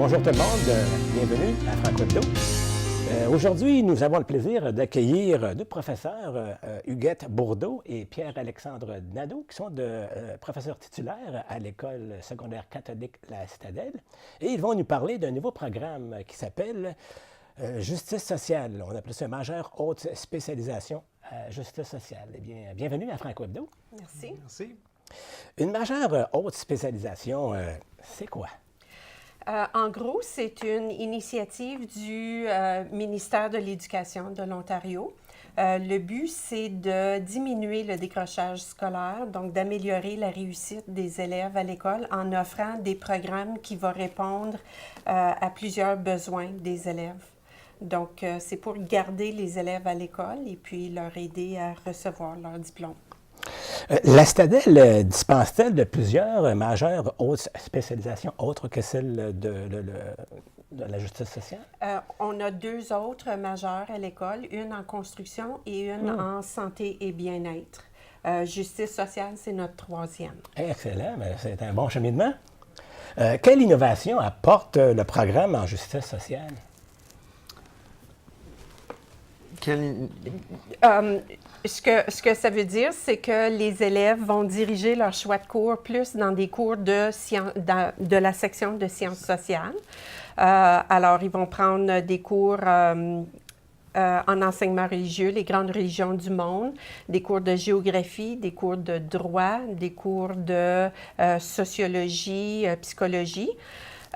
Bonjour tout le monde, bienvenue à Franco Hebdo. Aujourd'hui, nous avons le plaisir d'accueillir deux professeurs, Huguette Bourdeau et Pierre-Alexandre Nadeau, qui sont professeurs titulaires à l'École secondaire catholique La Citadelle. Et ils vont nous parler d'un nouveau programme qui s'appelle Justice sociale. On appelle ça majeure haute spécialisation justice sociale. Eh bien, bienvenue à Franco Hebdo. Merci. Merci. Une majeure haute spécialisation, c'est quoi? En gros, c'est une initiative du ministère de l'Éducation de l'Ontario. Le but, c'est de diminuer le décrochage scolaire, donc d'améliorer la réussite des élèves à l'école en offrant des programmes qui vont répondre à plusieurs besoins des élèves. Donc, c'est pour garder les élèves à l'école et puis leur aider à recevoir leur diplôme. La Citadelle dispense-t-elle de plusieurs majeures hautes spécialisations autres que celle de la justice sociale? On a deux autres majeures à l'école, une en construction et une en santé et bien-être. Justice sociale, c'est notre troisième. Excellent, c'est un bon cheminement. Quelle innovation apporte le programme en justice sociale? Ce que ça veut dire, c'est que les élèves vont diriger leur choix de cours plus dans des cours de la section de sciences sociales. Alors, ils vont prendre des cours en enseignement religieux, les grandes religions du monde, des cours de géographie, des cours de droit, des cours de sociologie, psychologie.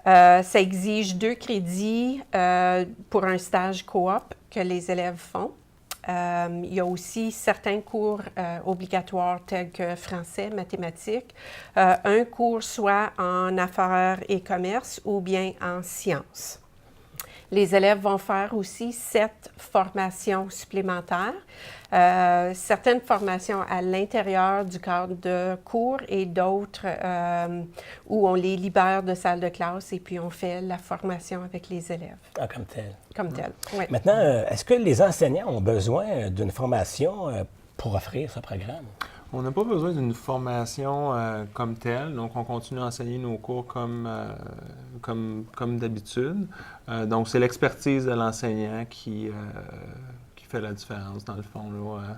Ça exige 2 crédits pour un stage coop que les élèves font. Il y a aussi certains cours obligatoires tels que français, mathématiques, un cours soit en affaires et commerce ou bien en sciences. Les élèves vont faire aussi 7 formations supplémentaires, certaines formations à l'intérieur du cadre de cours et d'autres où on les libère de salle de classe et puis on fait la formation avec les élèves. Ah, comme tel. Comme tel, oui. Maintenant, est-ce que les enseignants ont besoin d'une formation pour offrir ce programme? On n'a pas besoin d'une formation comme telle, donc on continue à enseigner nos cours comme d'habitude. Donc c'est l'expertise de l'enseignant qui fait la différence, dans le fond, là,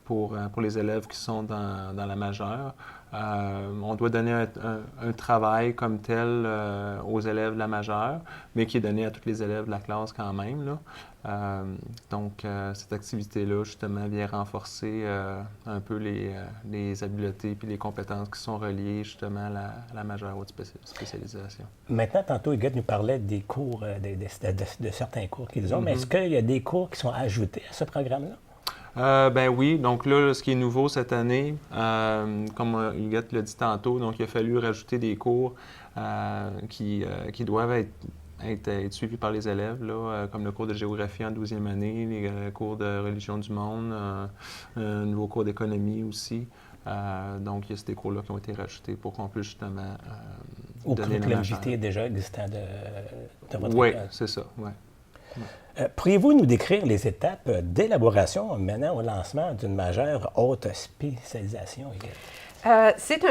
pour les élèves qui sont dans la majeure. On doit donner un travail comme tel aux élèves de la majeure, mais qui est donné à tous les élèves de la classe quand même, là. Donc, cette activité-là, justement, vient renforcer un peu les habiletés et les compétences qui sont reliées, justement, à la majeure haute spécialisation. Maintenant, tantôt, Huguette nous parlait des cours, de certains cours qu'ils ont, mais est-ce qu'il y a des cours qui sont ajoutés à ce programme-là? Ben oui, donc là, ce qui est nouveau cette année, comme Huguette l'a dit tantôt, donc il a fallu rajouter des cours qui doivent être suivis par les élèves, là, comme le cours de géographie en 12e année, les cours de religion du monde, un nouveau cours d'économie aussi. Donc, il y a ces cours-là qui ont été rajoutés pour qu'on puisse justement Au donner curriculum vitae déjà existant de votre oui, école. c'est ça, oui. Pourriez-vous nous décrire les étapes d'élaboration menant au lancement d'une majeure haute spécialisation, Huguette? C'est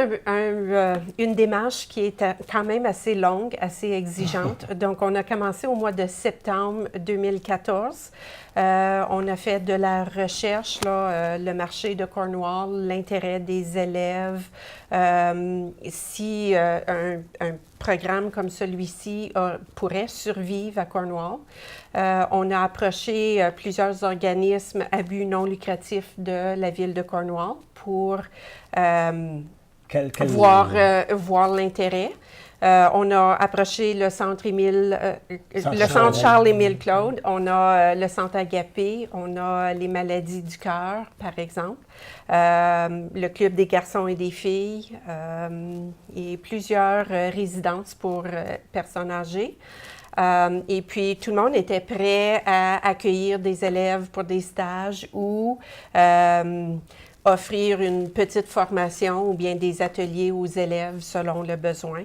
une démarche qui est quand même assez longue, assez exigeante. Donc, on a commencé au mois de septembre 2014. On a fait de la recherche, là, le marché de Cornwall, l'intérêt des élèves, si un programme comme celui-ci pourrait survivre à Cornwall. On a approché plusieurs organismes à but non lucratif de la ville de Cornwall pour voir l'intérêt. On a approché le centre Charles-Émile Claude, on a le centre Agapé, on a les maladies du cœur, par exemple, le club des garçons et des filles et plusieurs résidences pour personnes âgées. Et puis, tout le monde était prêt à accueillir des élèves pour des stages ou offrir une petite formation ou bien des ateliers aux élèves selon le besoin.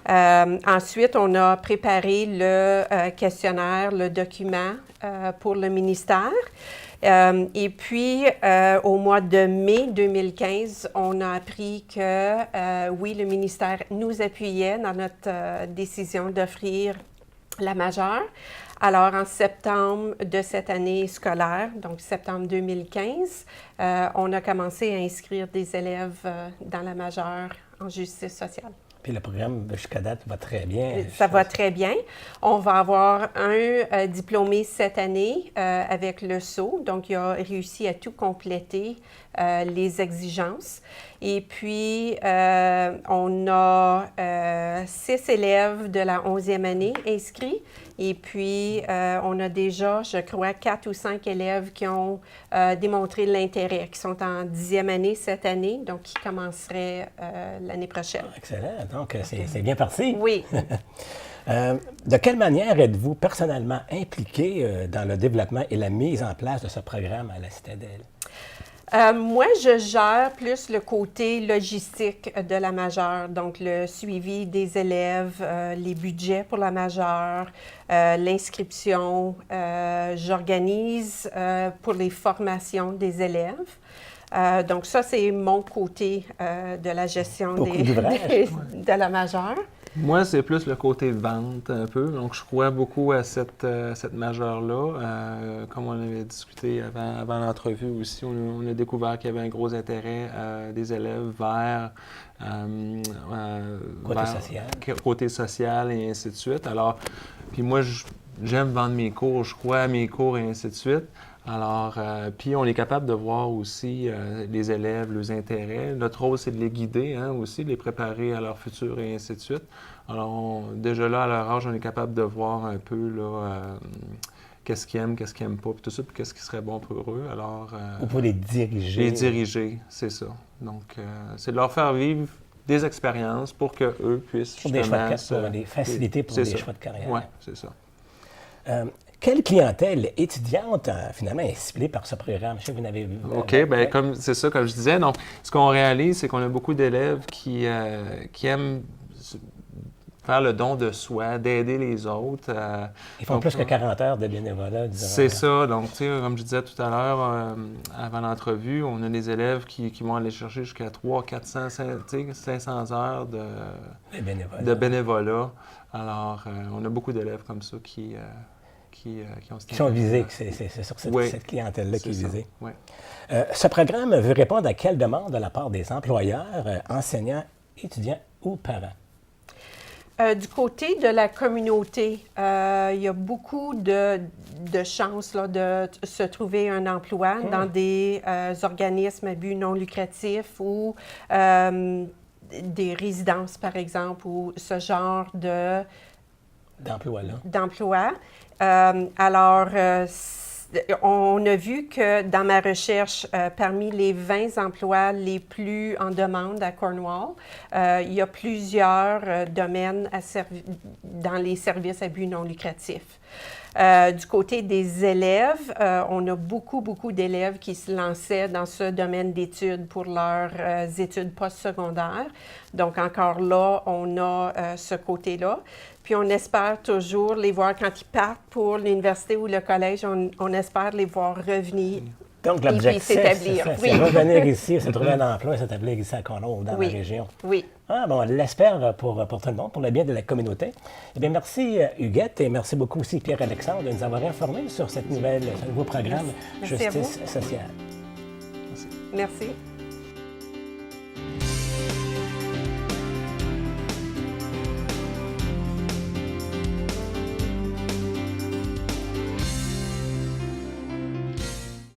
Ensuite, on a préparé le questionnaire, le document pour le ministère. Et puis, au mois de mai 2015, on a appris que, oui, le ministère nous appuyait dans notre décision d'offrir la majeure. Alors, en septembre de cette année scolaire, donc septembre 2015, on a commencé à inscrire des élèves dans la majeure en justice sociale. Puis le programme, jusqu'à date, va très bien. Ça va très bien. On va avoir un diplômé cette année avec le SAU, donc il a réussi à tout compléter les exigences. Et puis, on a 6 élèves de la 11e année inscrits. Et puis, on a déjà, je crois, 4 ou 5 élèves qui ont démontré l'intérêt, qui sont en 10e année cette année, donc qui commenceraient l'année prochaine. Excellent. Donc, c'est bien parti. Oui. De quelle manière êtes-vous personnellement impliqué dans le développement et la mise en place de ce programme à la Citadelle? Moi, je gère plus le côté logistique de la majeure, donc le suivi des élèves, les budgets pour la majeure, l'inscription. J'organise pour les formations des élèves. Donc ça, c'est mon côté de la gestion de la majeure. Moi, c'est plus le côté vente un peu. Donc, je crois beaucoup à cette majeure-là. Comme on avait discuté avant l'entrevue aussi, on a découvert qu'il y avait un gros intérêt des élèves vers côté social et ainsi de suite. Alors, puis moi, j'aime vendre mes cours, je crois à mes cours et ainsi de suite. Alors, puis on est capable de voir aussi les élèves, leurs intérêts. Notre rôle, c'est de les guider aussi, les préparer à leur futur et ainsi de suite. Alors, déjà là, à leur âge, on est capable de voir un peu qu'est-ce qu'ils aiment, qu'est-ce qu'ils n'aiment pas, puis tout ça, puis qu'est-ce qui serait bon pour eux. Alors, ou pour les diriger. Les diriger, c'est ça. Donc, c'est de leur faire vivre des expériences pour qu'eux puissent pour les faciliter pour des choix de carrière. Oui, c'est ça. Quelle clientèle étudiante, finalement, est ciblée par ce programme? Je sais que vous n'avez vu. OK, bien, c'est ça, comme je disais. Donc, ce qu'on réalise, c'est qu'on a beaucoup d'élèves qui aiment faire le don de soi, d'aider les autres. Ils font plus que 40 heures de bénévolat, disons. C'est ça. Donc, tu sais, comme je disais tout à l'heure, avant l'entrevue, on a des élèves qui vont aller chercher jusqu'à 300, 400, 500 heures de bénévolat. Alors, on a beaucoup d'élèves comme ça qui sont visés, c'est sur cette clientèle-là qui est visée. Oui. Ce programme veut répondre à quelle demande de la part des employeurs, enseignants, étudiants ou parents? Du côté de la communauté, il y a beaucoup de chances là, de se trouver un emploi dans des organismes à but non lucratif ou des résidences, par exemple, ou ce genre d'emploi. Alors, on a vu que dans ma recherche, parmi les 20 emplois les plus en demande à Cornwall, il y a plusieurs domaines dans les services à but non lucratif. Du côté des élèves, on a beaucoup d'élèves qui se lançaient dans ce domaine d'études pour leurs études postsecondaires. Donc, encore là, on a ce côté-là. Puis, on espère toujours les voir quand ils partent pour l'université ou le collège, on espère les voir revenir. Donc, l'objectif, s'établir. C'est revenir ici, se trouver un emploi et s'établir ici à Cornwall ou dans la région. Oui. On l'espère pour tout le monde, pour le bien de la communauté. Eh bien, merci Huguette et merci beaucoup aussi Pierre-Alexandre de nous avoir informés sur ce nouveau programme Justice sociale. Merci.